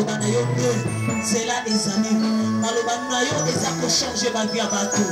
maloba na yo nde nzela ezali maloba na yo eza kochange bavi ya bato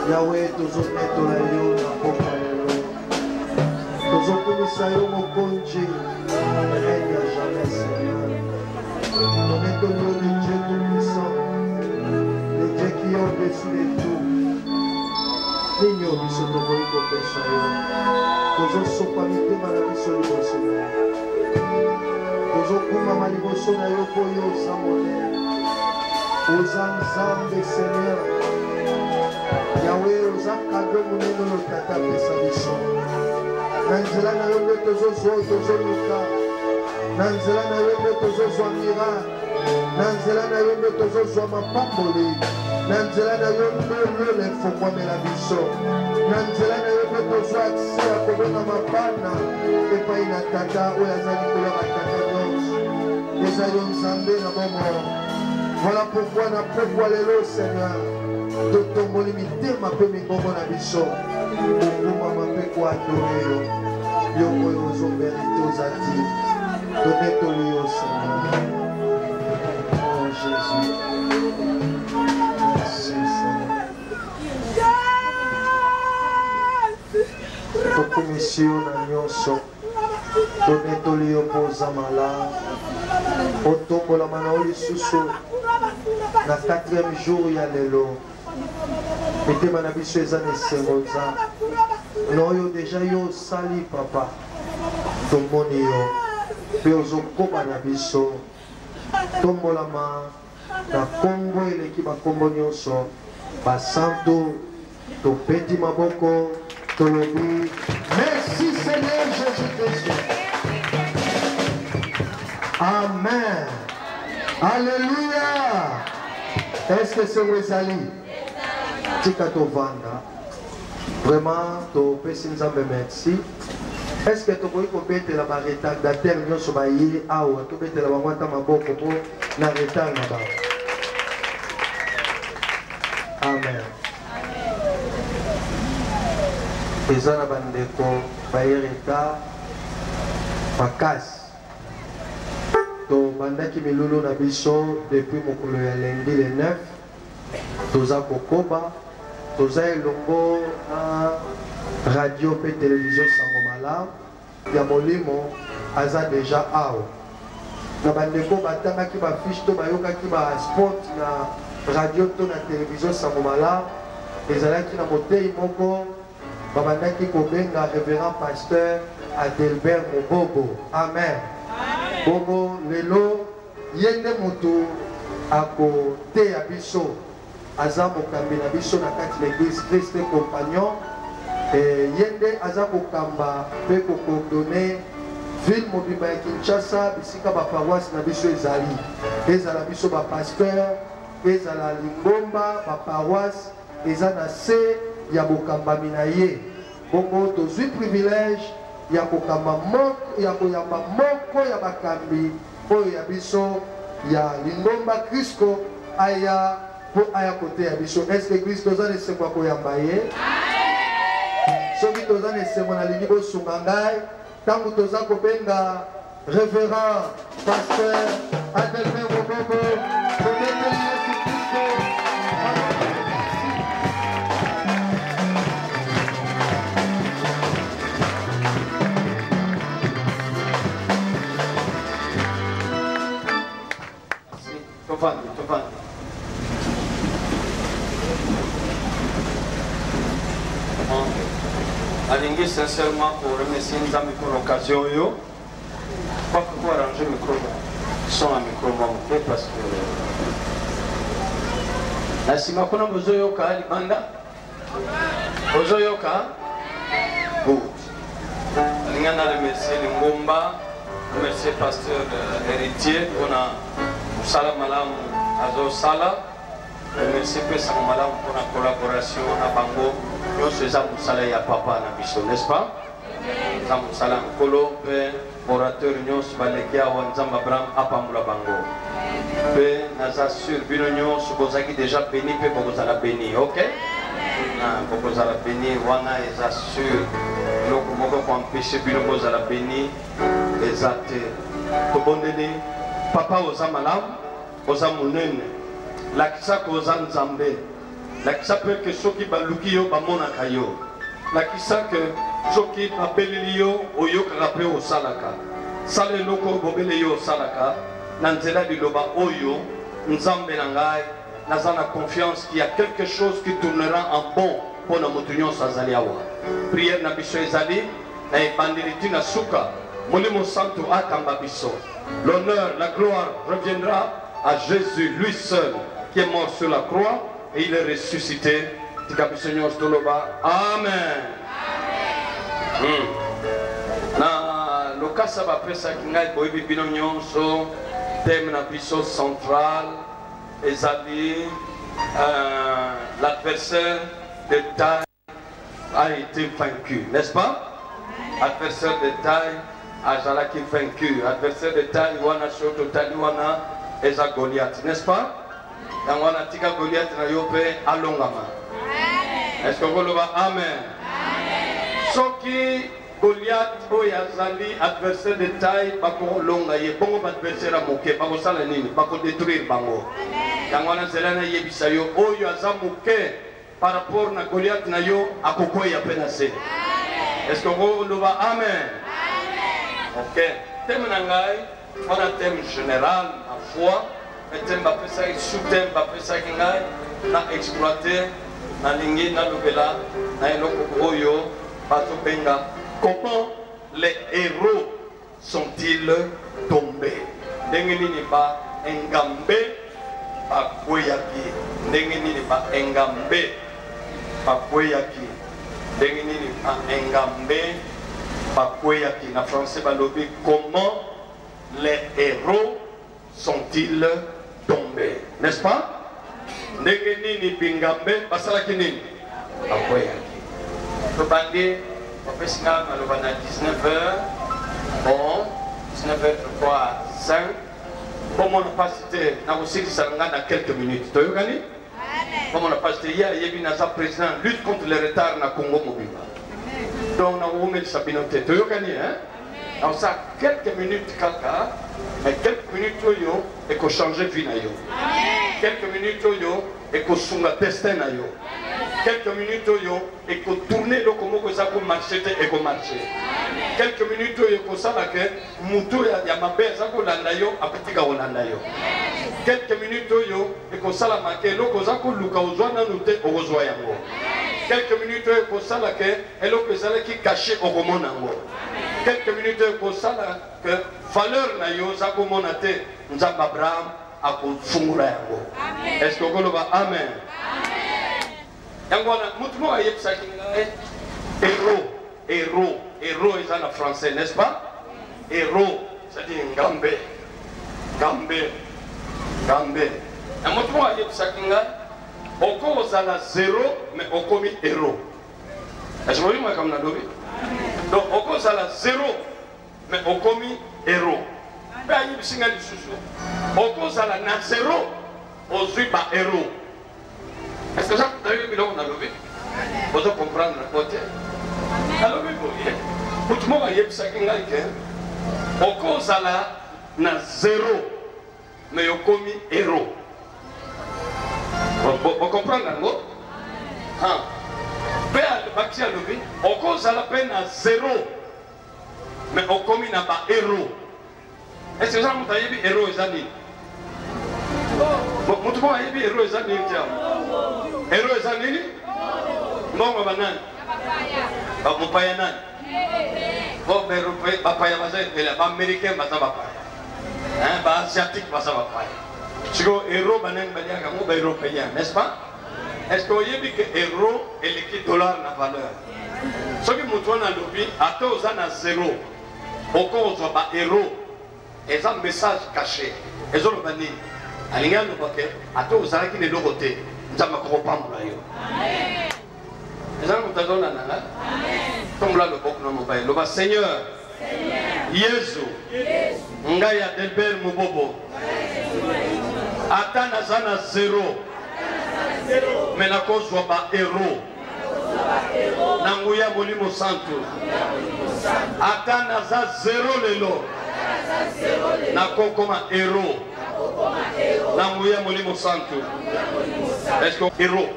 Yahweh, tozometo na yo na pokwa lelo. Tozokumisa yo mokonzi, règne à jamais, Seigneur. Tometo yo le Dieu tout-puissant, le Dieu qui est au-dessus de tout. Nini biso tokoli kopesa yo. Tozosopa mitema na biso liboso na yo. Tozokumama liboso na yo po yo oza monene. Oza Nzambe, Seigneur. Yahweh, oza kado monene no tata pesa biso. Na nzela na yo nde tozoluka. Na nzela na yo nde tozozwa miracle. Na nzela na yo nde tozozwa mapamboli. Na nzela na yo nde lelo efongwamela biso. Na nzela na yo nde tozwa akse ya kobona mabana epai na tata oyo aza likolo ya batata nyonso. Eza yo Nzambe na bomoi. Voilà pourquoi na pokwa lelo, Seigneur. Totomboli mitema mpe mibongo na biso. Okumama mpe koadore yo. Yo oyo ozomerite ozati. Tometoli yo, Seigneur. Oh Jésus. Merci, Seigneur. Tokumisi yo na nyonso. Tometoli yo mpo oza malamu. Otombolama na yo lisusu. Na 4e jour ya lelo. Mitema na biso eza na esengo Nzambe. Na oyo deja yo osali papa. Tomoni yo. Mpe ozokoma na biso. Tombolama na kombo eleki bakombo nyonso. Basantu topeti maboko. Tolobi merci Seigneur Jésus-Christ. Amen. Alléluia. Est-ce que c'est Wezali? Tika tovanda. Vraiment, to pesi Nzambe merci. Est-ce que tu peux mettre la retardateur nyonso baye awa to mettre la bango ata maboko po na retard na ba. Amen. Eza na bandeko baye retard makasi. To bandaki milulu na biso depuis mokolo ya lundi le 9 toza kokoba toza elongo na radio pe télévision sango malamu ya molimo aza déjà awa na bandeko batangaki bafiche to bayokaki ba sport na radio to na télévision sango malamu ezalaki na motei moko babandaki kobenga révérend pasteur Adelbert Mobobo. Amen. Bobo lelo yende moto ako te ya biso aza mokambi na biso na kati l'église Christ compagnon yende aza kokamba pe kokordone ville mobimba ya Kinshasa bisika ba paroisse na biso ezala biso ba pasteur ezala lingomba ba paroisse eza na se ya bokambami na ye bongo tozwi privilège ya kokamba moko ya koyamba moko ya bakambi oyo ya biso ya lingomba Kristo aya po aya kote ya biso. Est-ce que Kristo toza lesengo ya koyamba ye? Soki toza lesengo na lingi bosunga ngai ntango toza kobenga révérend pasteur Adelbert Mobobo tobeteli Yesu Kristo. Tovandi. Alingi sincèrement pour remercier Nzambi pour l'occasion yo. Pas pour arranger le micro. Son à micro monté parce que la sima kuna bozoyo ka libanda. Bozoyo ka. Good. Alinga na remercier Lingomba, remercier pasteur héritier pour na Sala Malam Azo Sala, remercier Pesa Malam pour la collaboration à Bango. Nous sommes Sala ya papa na biso, n'est-ce pas? Nous Sala Kolo, orateur nous Balekia Wanzam Abraham Apamula Bango. Pe Nazasur Binonyo Subozaki déjà béni, pe Bogozala béni, ok? Bogozala béni, Wana Ezasur, Lokomoko pour empêcher Binobozala béni, Ezate, Tobondeli. Papa oza malam, oza monene, lakisa ko oza nzambe, lakisa pe ke soki baluki yo bamonaka yo, lakisa ke soki babeleli yo oyokaka pe osalaka, sala eloko bobele yo osalaka, na nzela liloba oyo, nzambe na ngai, naza na confiance qu'il y a quelque chose qui tournera en bon pour na moto nyonso azali awa. Prière na biso ezali, na ebandeli tina suka, molimo santo akamba biso. L'honneur, la gloire reviendra à Jésus, lui seul, qui est mort sur la croix et il est ressuscité. Amen. Na lokasa ba pesa kingai boibi bino nyonso thème na biso central ezali l'adversaire de taille a été vaincu, n'est-ce pas? Adversaire de taille Azala qui vaincu, adversaire de taille, wana soto tali wana eza Goliath, n'est-ce pas? Dans wana tika Goliath na yope alongama. Est-ce que vous le voyez? Amen. Soki Goliath oyazali adversaire de taille, bako longa ye bongo adversaire a moke, bako sala nini, bako détruire bango. Dans wana zelana yebisa yo oyo azamuke par rapport na Goliath na yo akoko ya penase. Est-ce que vous le voyez? Amen. Ok, thème nangai, on a thème général, ma foi, un thème bapesa, sous-thème bapesa kingai, na exploiter, na lingi, na lubela, na eloko oyo, bato benga. Comment les héros sont-ils tombés? Dengenini ba engambe, ba kweyaki. Dengenini ba engambe, ba kweyaki. Dengenini ba engambe. Na français balobi, comment les héros sont-ils tombés, n'est-ce pas? Ndenge nini bingambe basala kinini akweyaki. Tobandi Papa Singa, on a 19h. Bon, 19h05. Comme on n'a pas cité, on a aussi dit ça dans quelques minutes. Tu as gagné? Comme on n'a pas cité, il y a un président lutte contre le retard dans le Congo mobile. Donc on a omis sa binoté. Tu as gagné, hein? Alors ça, quelques minutes, caca, mais quelques minutes, et qu'on change de vie. Quelques minutes, et qu'on songe le destin. Quelques minutes, et qu'on tourne le comment que ça peut marcher et qu'on marche. Quelques minutes, et qu'on sache que Moutou y a ma belle, ça qu'on l'a yo, à petit gars on l'a yo. Quelques minutes, et qu'on sache que l'eau ça qu'on luka aux oies nous te aux oies yango. Quelques minutes, et qu'on sache que l'eau que ça qui caché au roman yango. Quelques minutes, et qu'on sache que valeur na yo, ça qu'on a été, nous avons Abraham à qu'on fungura yango. Est-ce qu'on va amen? Yangwana, mutumo ayep sakinga héros est en français, n'est-ce pas? Héros, c'est-à-dire gambe. Et mutumo ayep sakinga, oko osala zéro, mais oko mi héros. Est-ce que vous voyez comme nadobi? Donc oko osala zéro, mais oko mi héros. Mais ayep singa du susu. Oko osala na zéro, ozui ba héros. Est-ce que ça, vous avez vu là, on a levé? Vous allez comprendre le côté. Alors, vous voyez, tout le monde a eu ça qui est au cause à la zéro, mais au commis héros. Vous comprenez l'angle? Au cause à la peine à zéro, mais au commis n'a pas héros. Est-ce que ça, vous avez vu héros et amis? Vous avez vu héros et amis? Héros et amis? Non, on va nan. On va pas nan. On va pas y américain, va ça va pas. Asiatique, va ça va pas. Si vous héros, vous êtes européen, n'est-ce pas? Est-ce que vous avez vu que héros est l'équipe dollar na valeur? Ce qui nous donne à l'oubli, à tous ans à zéro, au cause de héros, ils ont un message caché. Ils ont le banni. À l'ingénieur, à tous ans qui ne l'ont pas. Nous avons compris. Amen. Les gens nous donnent la nana. Comme là le bok non mobile. Le Seigneur. Yesu. Ngaya Delbert Mubobo. Atana zana zéro. Mais la cause soit pas héros. Nanguya Molimo Santo. Atana za zéro lelo. Nako comme héros. Nanguya Molimo Santo. Est-ce que héros?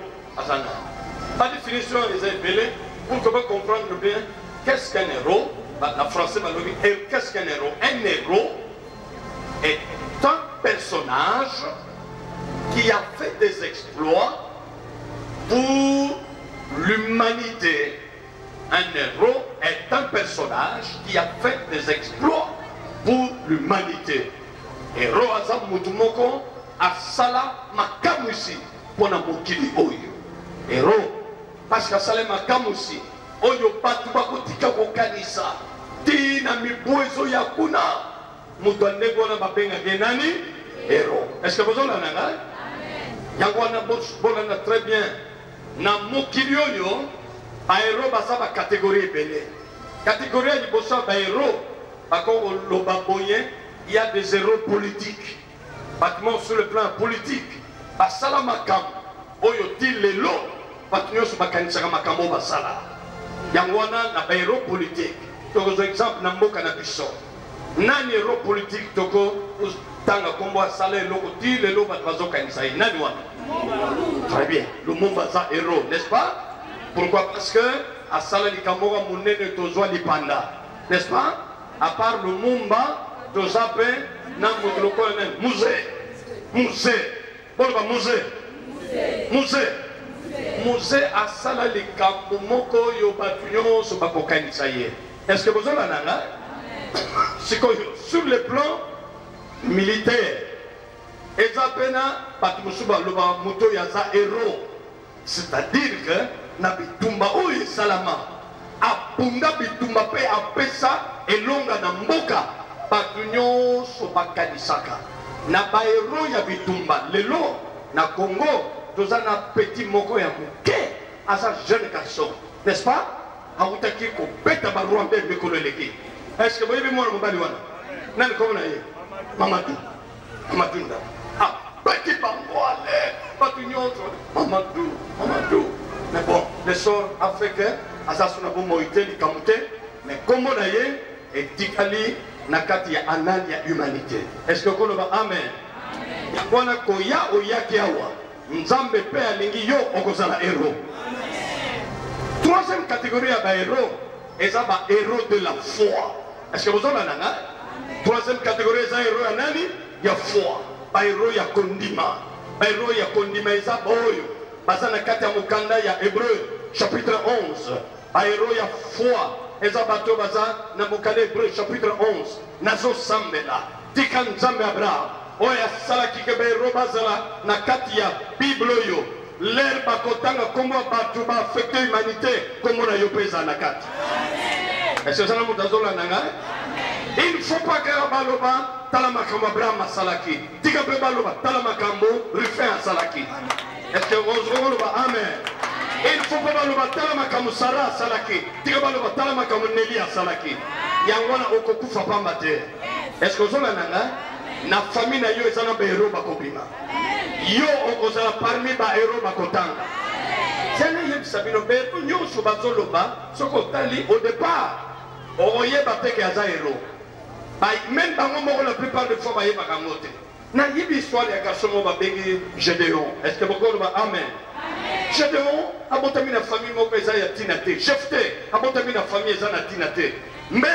Pas de définition des appelés pour que vous compreniez bien qu'est-ce qu'un héros. La français m'a dit qu'est-ce qu'un héros? Un héros est un personnage qui a fait des exploits pour l'humanité. Un héros est un personnage qui a fait des exploits pour l'humanité. Héros Azam Mutumoko Asala Makamusi pour la Mokili Oyo. Héros parce que Asala Makamusi Oyo Batu Bakotika Kokanisa Tina Mibuezo Yakuna Mutuanego na Babenga Genani Héros. Est-ce que vous en avez? Yangwana Bolana très bien. Na Mokili Oyo ba héros basa ba catégorie belé. Catégorie du bossa ba héros par contre le baboyen. Il y a des héros politiques. Bâtiment sur le plan politique. Basala makam. Oyo dit les lots. Bâtiment sur bakanisaka makamo basala. Yangwana na héros politique. Toko exemple na mboka na biso. Nani héros politique toko tanga kombo asala loko dit les lots batwazo kanisa. Nani wana? Très bien. Le monde va ça héros, n'est-ce pas? Pourquoi? Parce que asala likamora munene tozwa lipanda. N'est-ce pas? À part le Mumba Tozape, musée à sala les Kamomoko Yobatunyo Sobakokansaye. Est-ce que vous en avez? C'est que sur le plan militaire, Ezapena Patmusuba Loba Moto Yaza héros. C'est-à-dire que Nabitumba Oye Salama, Apunda Bitumba Pe Apesa et Longa Namboka. Batunyo Sobakanisaka. Na baero ya bitumba. Lelo na Congo, tozana petit moko ya muke. À sa jeune garçon. N'est-ce pas? autaki ko beta ba rwanda be ko leki. Est-ce que vous avez moi mobali wana? Nani ko na ye? Mamadou. Mamadou nda. Ah, bati bangwale. Batu nyonso. Mamadou. Mais bon, le sort a fait que asasuna bo moité di kamute, mais comme na ye et tikali nakati ya anani ya humanité. Est-ce que kono ba amen? Yakwana koya oyaki awa. Nzambe pe alingi yo okozala héros. Troisième catégorie ya ba héros, eza ba héros de la foi. Est-ce que vous en avez? Troisième catégorie eza héros ya nani? Ya foi. Ba héros ya kondima. Ba héros ya kondima eza boyo. Baza na kati ya mukanda ya Hébreu chapitre 11. Ba héros ya foi eza bato baza na mukanda Hébreu chapitre 11. Nazo sambela. Tika nzambe Abraham. Oya salaki ke ba héros bazala na kati ya Bible yo. L'air bakotanga kombo bato ba affecté humanité kombo na yo pesa na kati. Est-ce que ça n'a pas il ne faut pas que Baloba Talamakambo Abraham Salaki. Tika Baloba Talamakambo refait un Salaki. Est-ce que vous avez amen? Il ne faut pas Baloba Talamakambo Sarah Salaki. Tika Baloba Talamakambo Nelia Salaki. Yangwana Okokufa Pambate. Est-ce que vous avez na famille na yo ezana ba héros bakobima. Yo okozala parmi ba héros bakotanga. Tiens, il sabino beto nyonso bazoloba sokotali au départ. Oyeba teke aza héros. Même dans mon la plupart des fois, il y a na yibi histoire ya garçon ba bengi Gédéon. Est-ce que beaucoup va amen? Gédéon a bontami na famille moko eza ya tinate. Jephthé a bontami na famille eza na tinate. Mais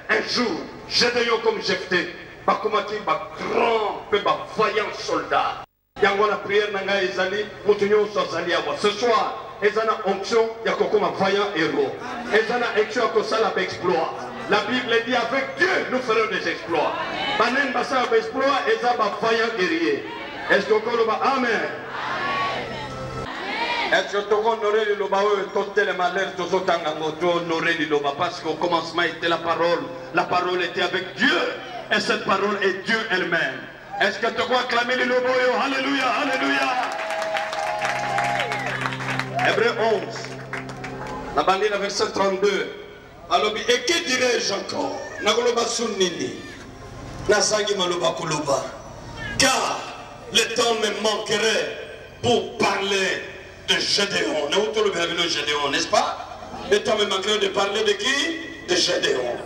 un jour, Gédéon comme Jephthé ba komati ba grand pe ba vaillant soldat. Yango na prière na nga ezali mutu nyonso azali awa. Ce soir, ezana onction ya kokoma vaillant héros. Ezana onction ko sala ba exploit. La Bible dit avec Dieu nous ferons des exploits. Banen basa ba exploit ezaba vaillant guerrier. Est-ce que on va amen? Est-ce que tu honorer le loba tout le malheur de Zotanga moto honorer le loba parce qu'au commencement était la parole était avec Dieu et cette parole est Dieu elle-même. Est-ce que tu crois acclamer le lobo? Alléluia, alléluia. Hébreu 11, la bandine verset 32. Alors, et que dirais-je encore? Nagoloba sunnini, nasangi maloba koloba, car le temps me manquerait pour parler de Gédéon. Gédéon, n'est-ce pas? Le temps me manquerait de parler de qui? De Gédéon.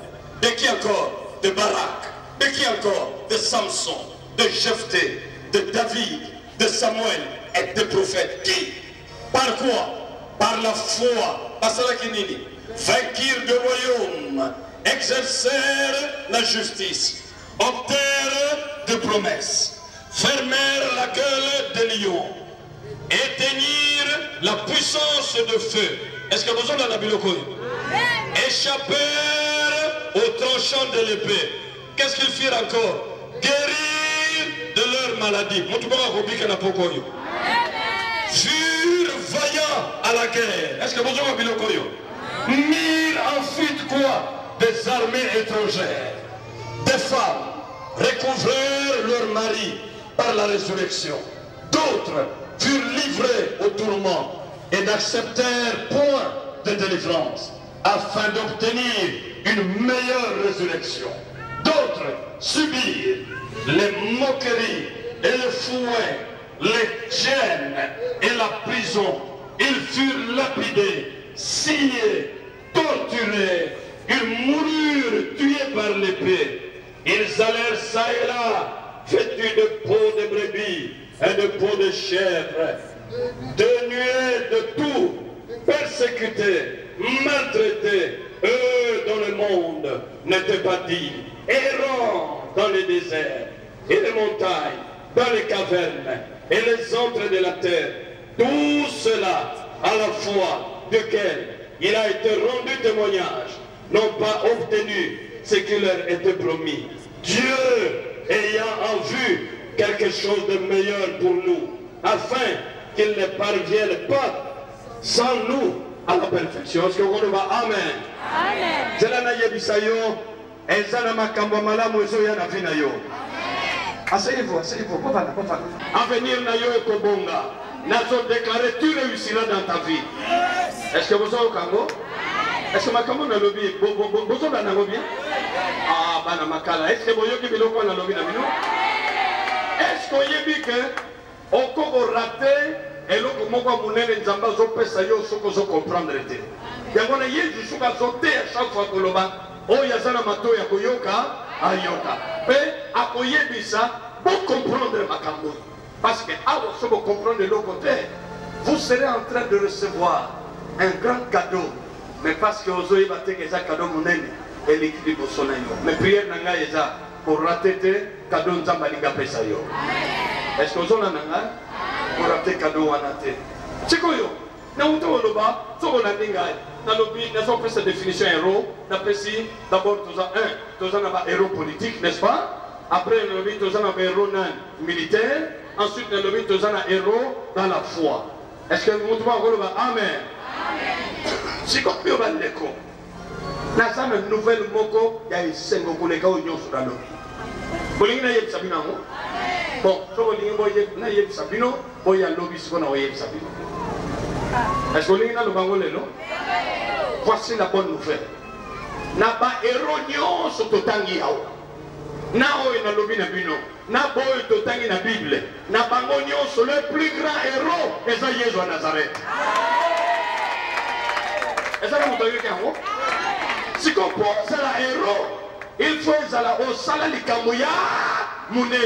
De qui encore? De Barak. De qui encore? De Samson, de Jephthé, de David, de Samuel et des prophètes. Qui? Par quoi? Par la foi. Vainquirent de royaume, exercèrent la justice, obtinrent de promesses, fermèrent la gueule des lions, éteignirent la puissance de feu. Est-ce que vous avez la Bible? Échappèrent au tranchant de l'épée. Qu'est-ce qu'ils firent encore? Guérir de leur maladie. Furent vaillants à la guerre. Est-ce que vous avez la Bible? Mirent en fuite quoi? Des armées étrangères. Des femmes recouvrèrent leur mari par la résurrection. D'autres furent livrés au tourment et n'acceptèrent point de délivrance afin d'obtenir une meilleure résurrection. D'autres subirent les moqueries et le fouet, les gênes et la prison. Ils furent lapidés, sciés, torturés, ils moururent tués par l'épée. Ils allèrent ça et là, vêtus de peau de brebis et de peau de chèvre, dénués de tout, persécutés, maltraités. Eux dont le monde n'était pas dit, errants dans les déserts et les montagnes, dans les cavernes et les antres de la terre. Tout cela à la fois duquel il a été rendu témoignage, n'ont pas obtenu ce qui leur était promis. Dieu ayant en vue quelque chose de meilleur pour nous, afin qu'ils ne parviennent pas sans nous à la perfection. Est-ce que vous va amen? Amen. Asseyez-vous, asseyez-vous. Avenir na yo ekobonga. Nazo déclarer tu réussiras dans ta vie. Est-ce que vous avez au Congo? Est-ce que makambo na lobby bozo na nango bien? Ah bana makala. Est-ce que boyoki biloko na lobby na bino? Est-ce que yebi que okoko raté eloko moko munene nzamba zo pesa yo soko zo comprendre te. Yango na yezu suka zote à chaque fois koloba oyo azana mato ya koyoka ayoka. Pe akoyebisa pour comprendre makambo. Parce que awo soko comprendre le côté, vous serez en train de recevoir un grand cadeau. Mais parce que vous avez battu un cadeau munene et l'équilibre son ayo. Mais prière nanga eza pour rater cadeau nzamba linga pesa yo. Est-ce que vous en avez pour rater cadeau wanate? C'est quoi yo? Na uto oloba, soko na ndinga. Na lobi, na so pesa définition héros. Na pesi d'abord tous en a héros politique, n'est-ce pas? Après le lobby tous en a héros militaire. Ensuite le lobby tous en a héros dans la foi. Est-ce que vous m'entendez encore? Amen. Si vous avez un écho, vous avez une nouvelle moko, il y a une scène qui est dans le lobby. Vous avez une sabino. Bon, si vous avez une sabino, vous avez un lobby qui est dans le sabino. Est-ce que vous avez un lobby? Voici la bonne nouvelle. Na ba héros sur totangi yao. Na oyo na lobby na bino. Na boyo totangi na Bible. Na bango nyonso le plus grand héros eza Yesu wa Nazareth. Est-ce que vous avez un si on pose la héros, il faut aller au Salalikamouya Mounene.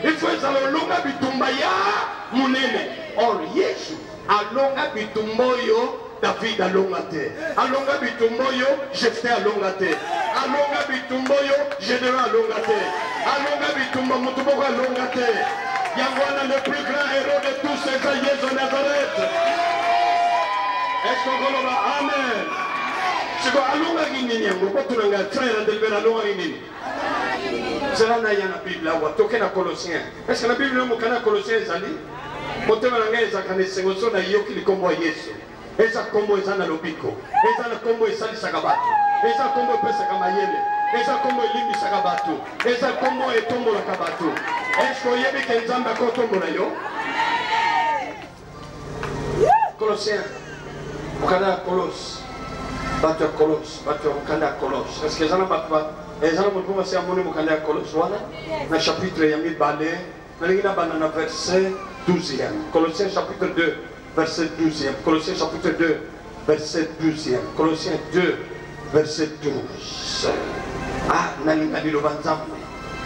Il faut aller au Longa Bitumbaya Mounene. Or, Yesu, à Longa Bitumboyo, David à Longate. À Longa Bitumboyo, Jephthé à Longate. À Longa Bitumboyo, Général à Longate. À Longa Bitumbo, Moutuboko à Longate. Yangwana, le plus grand héros de tous, c'est Yesu Nazareth. Est-ce qu'on va amen? C'est quoi alonga guinini yango ko tunanga frère de bela longa guinini. C'est là na yana Bible là wa toke na Colossiens. Est-ce que la Bible mo kana Colossiens zali? Motema na ngeza kana sengoso na yoki likombo Yesu. Eza kombo eza na lobiko. Eza na kombo esali sakabatu. Eza kombo pesa kama yele. Eza kombo limbi sakabatu. Eza kombo etombo la kabatu. Est-ce que yebi kenzamba ko tombo na yo? Colossiens. Okanda Colosse, battu Colosse, battu Okanda Colosse. Est-ce que ça n'a pas fait? Et ça n'a pas commencé à monter Okanda Colosse. Voilà. Dans le chapitre, il y a mis balai. Dans le verset 12e. Colossiens chapitre 2, verset 12e. Colossiens chapitre 2, verset 12e. Colossiens 2, verset 12. Ah, Nalingani le Banzam.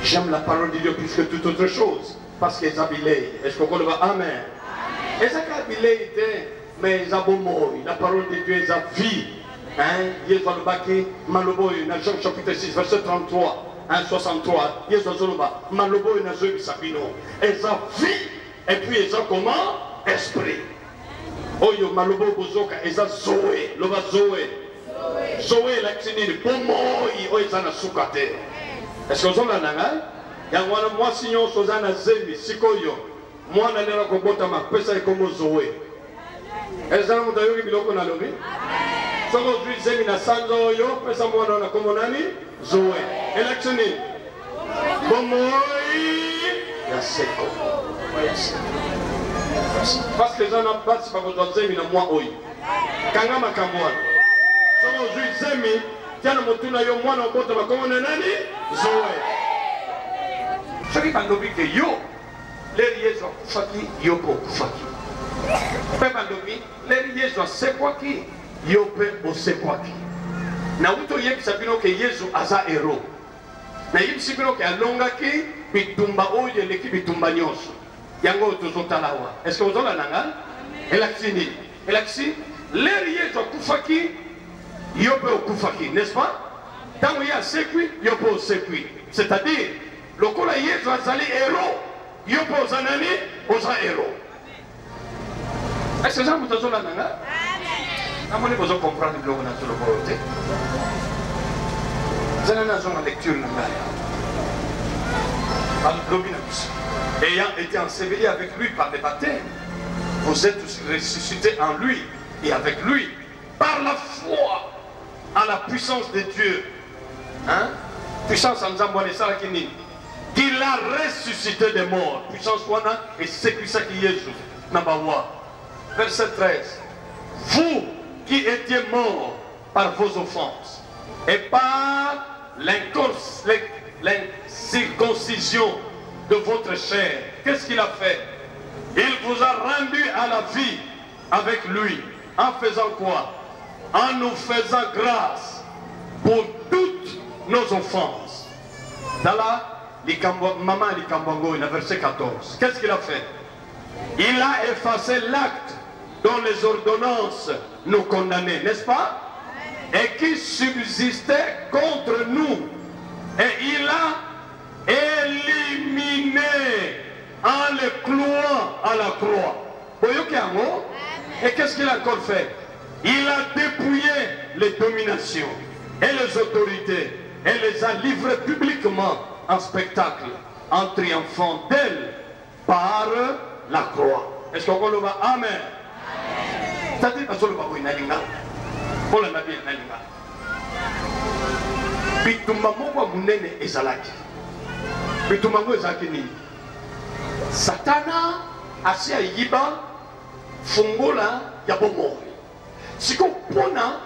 J'aime la parole de Dieu plus que toute autre chose. Parce qu'ils habillaient. Est-ce qu'on va amen? Et ça qu'habillaient était. Mais ils ont la parole de Dieu est à vie. Yesu alobaki maloboy na Jean chapitre 6 verset 33 63. Yesu azoloba maloboy na zoe bisabino. Ils ont vie et puis ils ont comment? Esprit. Oyo maloboy bozoka ils ont zoé, loba zoé. Zoé la tini bomoy oyo zana sukate. Est-ce que vous avez un yangwana moi signon sozana zemi sikoyo. Moi na lera kobota ma pesa ikomo zoé. Est-ce que vous avez biloko na lobi? So aujourd'hui zemi na sanzo yo pesa mwana na komonani zoe. Electioni. Bomoi ya seko. Parce que j'en ai pas si pas besoin zemi na moi oyi. Kanga makamwa. So aujourd'hui zemi tiana motuna yo mwana obota ma komona nani zoe. Soki kandobi ke yo leri yezo kufaki yoko kufaki. Pema domi, leri Yesu asekwaki, yope osekwaki. Na uto yeki sabino ke Yesu aza hero. Na yeki sabino ke alongaki bitumba oye leki bitumba nyonso. Yango tozotalawa. Est-ce que vous avez nanga? Elaksini. Elaksi, leri Yesu akufaki, yope okufaki, n'est-ce pas? Tango ya sekwi, yope osekwi. C'est-à-dire, lokola Yesu azali hero, yope ozanani, oza hero. Est-ce que ça vous a dit? Amen. Vous avez compris le blog sur le côté. Vous avez la lecture. Ayant été enseveli avec lui par les baptêmes, vous êtes ressuscités en lui et avec lui par la foi à la puissance de Dieu. Hein? Puissance en Zambouane Sarakini. Qu'il a ressuscité des morts. Puissance Wana et c'est ça qui est Jésus. Verset 13. Vous qui étiez morts par vos offenses et par l'incirconcision de votre chair. Qu'est-ce qu'il a fait? Il vous a rendu à la vie avec lui. En faisant quoi? En nous faisant grâce pour toutes nos offenses. Dans la Maman Likambango, verset 14. Qu'est-ce qu'il a fait? Il a effacé l'acte dont les ordonnances nous condamnaient, n'est-ce pas? Et qui subsistait contre nous. Et il a éliminé en le clouant à la croix. Et qu'est-ce qu'il a encore fait? Il a dépouillé les dominations et les autorités et les a livrées publiquement en spectacle, en triomphant d'elles par la croix. Est-ce qu'on va dire Amen? C'est-à-dire que le Bible est pour la Nabi Nalinga. Bitumba moko munene ezalaki. Bitumba ngo ezalaki nini? Satana asi ayiba fungola ya bomoi. Siko pona